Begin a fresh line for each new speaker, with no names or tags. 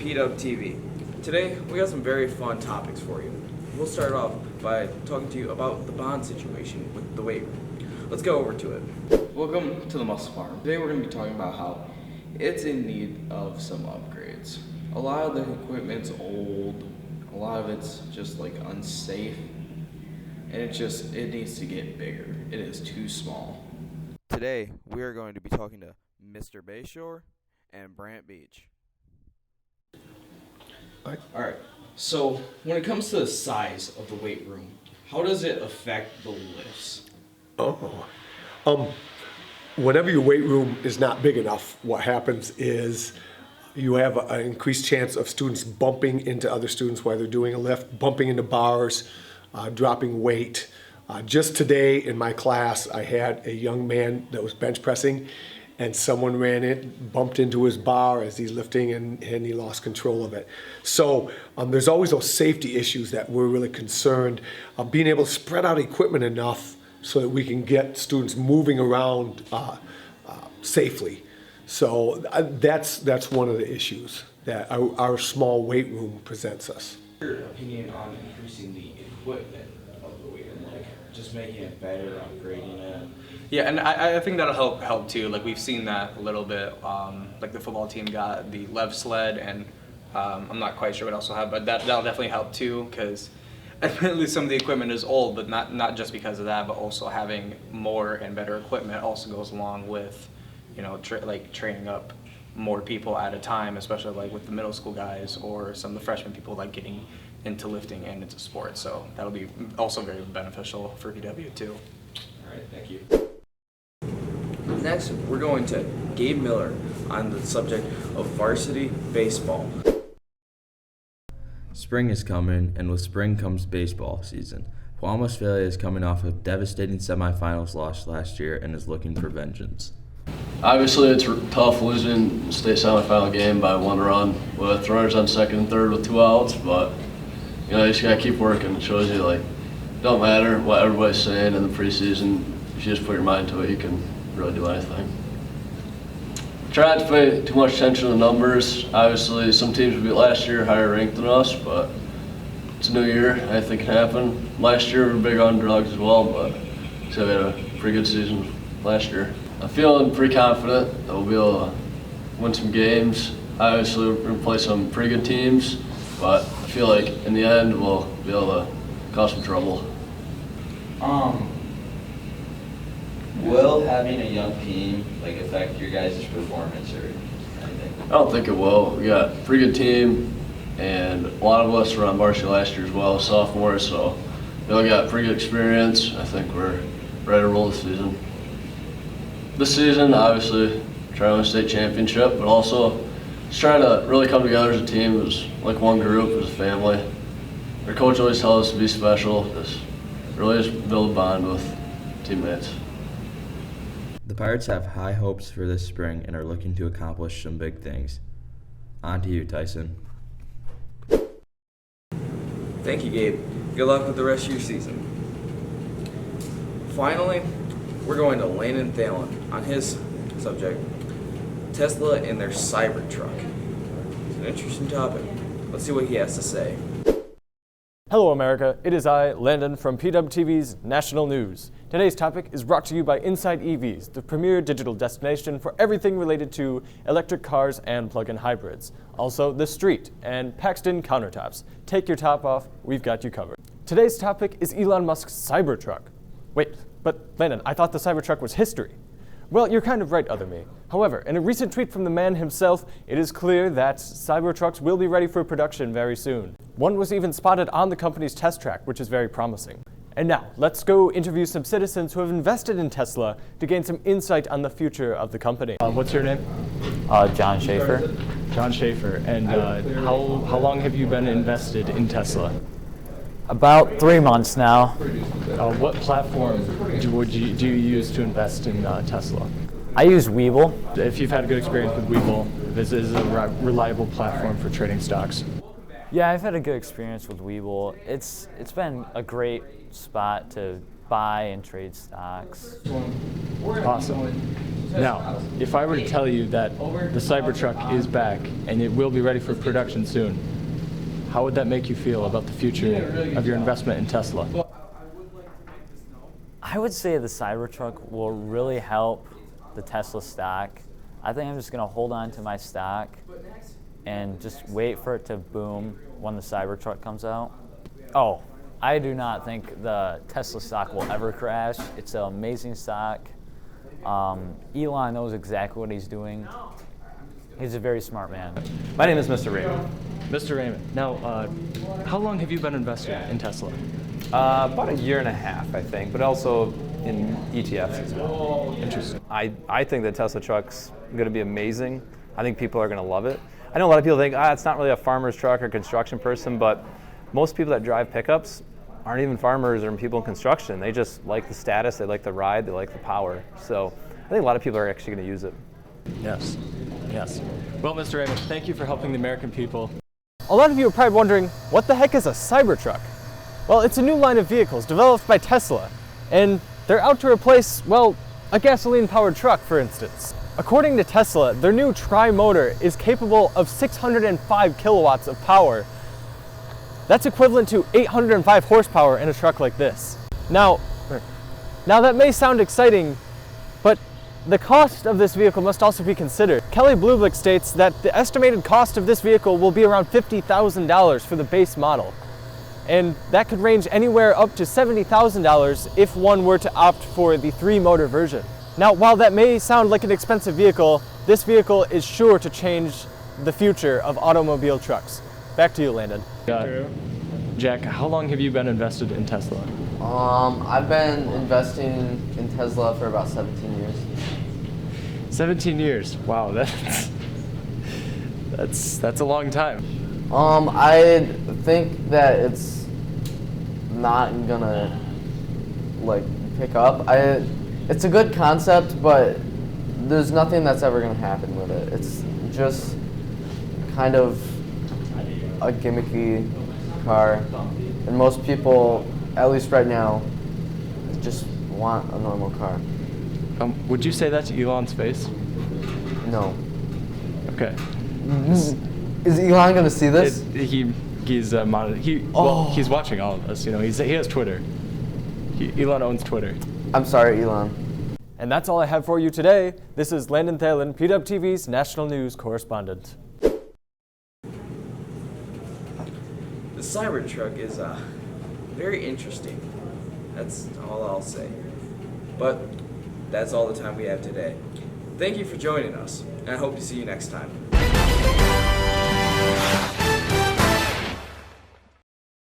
PdubTV. Today, we got some very fun topics for you. We'll start off by talking to you about the bond situation with the weight room. Let's go over to it. Welcome to the Muscle Farm. Today, we're going to be talking about how it's in need of some upgrades. A lot of the equipment's old, a lot of it's just like unsafe, and it needs to get bigger. It is too small. Today, we are going to be talking to Mr. Bayshore and Brant Beach. All right. So when it comes to the size of the weight room, how does it affect the lifts?
Whenever your weight room is not big enough, what happens is you have an increased chance of students bumping into other students while they're doing a lift, bumping into bars, dropping weight. Just today in my class, I had a young man that was bench pressing, and someone ran in, bumped into his bar as he's lifting, and he lost control of it. So there's always those safety issues that we're really concerned of being able to spread out equipment enough so that we can get students moving around safely. So that's one of the issues that our small weight room presents us.
Your opinion on increasing the equipment of the weight room, like just making it better, upgrading it?
Yeah, and I think that'll help too. Like we've seen that a little bit. Like the football team got the Lev sled, and I'm not quite sure what else we'll have, but that'll definitely help too. Because admittedly, some of the equipment is old, but not just because of that, but also having more and better equipment also goes along with, training up more people at a time, especially like with the middle school guys or some of the freshman people like getting into lifting and into sports. So that'll be also very beneficial for PW too.
All right, thank you. Next, we're going to Gabe Miller on the subject of varsity baseball.
Spring is coming, and with spring comes baseball season. Guam Westphalia is coming off a devastating semifinals loss last year and is looking for vengeance.
Obviously, it's tough losing the state semifinal game by 1 run with runners on second and third with 2 outs, but you just gotta keep working. It shows you don't matter what everybody's saying in the preseason. If you just put your mind to it, you can really do anything. Try not to pay too much attention to the numbers. Obviously, some teams we beat last year higher ranked than us, but it's a new year. Anything can happen. Last year we were big on drugs as well, but so we had a pretty good season last year. I'm feeling pretty confident that we'll be able to win some games. Obviously, we're going to play some pretty good teams, but I feel like in the end we'll be able to cause some trouble.
Will having a young team affect your guys' performance or anything?
I don't think it will. We got a pretty good team, and a lot of us were on varsity last year as well, sophomores, so we all got pretty good experience. I think we're ready to roll this season. This season, obviously, trying to win a state championship, but also just trying to really come together as a team, as like one group, as a family. Our coach always tells us to be special, really just build a bond with teammates.
The Pirates have high hopes for this spring and are looking to accomplish some big things. On to you, Tyson.
Thank you, Gabe. Good luck with the rest of your season. Finally, we're going to Landon Thalen on his subject, Tesla and their Cybertruck. It's an interesting topic. Let's see what he has to say.
Hello America, it is I, Landon from PdubTV's National News. Today's topic is brought to you by Inside EVs, the premier digital destination for everything related to electric cars and plug-in hybrids. Also, The Street and Paxton Countertops. Take your top off, we've got you covered. Today's topic is Elon Musk's Cybertruck. Wait, but Landon, I thought the Cybertruck was history. Well, you're kind of right, other me. However, in a recent tweet from the man himself, it is clear that Cybertrucks will be ready for production very soon. One was even spotted on the company's test track, which is very promising. And now, let's go interview some citizens who have invested in Tesla to gain some insight on the future of the company.
What's your name?
John Schaefer.
John Schaefer. And how long have you been invested in Tesla?
About 3 months now.
What platform do you use to invest in Tesla?
I use Webull.
If you've had a good experience with Webull, this is a reliable platform for trading stocks.
Yeah, I've had a good experience with Webull. It's been a great spot to buy and trade stocks.
Awesome. Now, if I were to tell you that the Cybertruck is back and it will be ready for production soon, how would that make you feel about the future of your investment in Tesla?
I would say the Cybertruck will really help the Tesla stock. I think I'm just going to hold on to my stock and just wait for it to boom when the Cybertruck comes out. Oh, I do not think the Tesla stock will ever crash. It's an amazing stock. Elon knows exactly what he's doing. He's a very smart man.
My name is Mr. Raymond.
Mr. Raymond, now, how long have you been invested in Tesla?
About a year and a half, I think, but also in ETFs as well.
Interesting.
I think the Tesla truck's going to be amazing. I think people are going to love it. I know a lot of people think, it's not really a farmer's truck or construction person, but most people that drive pickups aren't even farmers or people in construction. They just like the status, they like the ride, they like the power. So I think a lot of people are actually going to use it.
Yes, yes. Well, Mr. Raymond, thank you for helping the American people.
A lot of you are probably wondering, what the heck is a Cybertruck? Well, it's a new line of vehicles developed by Tesla, and they're out to replace, well, a gasoline-powered truck, for instance. According to Tesla, their new tri-motor is capable of 605 kilowatts of power. That's equivalent to 805 horsepower in a truck like this. Now that may sound exciting, but the cost of this vehicle must also be considered. Kelly Blue Book states that the estimated cost of this vehicle will be around $50,000 for the base model. And that could range anywhere up to $70,000 if one were to opt for the 3-motor version. Now, while that may sound like an expensive vehicle, this vehicle is sure to change the future of automobile trucks. Back to you, Landon.
Jack, how long have you been invested in Tesla?
I've been investing in Tesla for about 17 years.
17 years. Wow, that's a long time.
I think that it's not gonna pick up. It's a good concept, but there's nothing that's ever gonna happen with it. It's just kind of a gimmicky car, and most people, at least right now, just want a normal car.
Would you say that to Elon's face?
No.
Okay.
Is Elon gonna see this?
He's he's watching all of us. You know, he has Twitter. Elon owns Twitter.
I'm sorry, Elon.
And that's all I have for you today. This is Landon Thalen, PdubTV's national news correspondent.
The Cybertruck is very interesting. That's all I'll say. But that's all the time we have today. Thank you for joining us, and I hope to see you next time.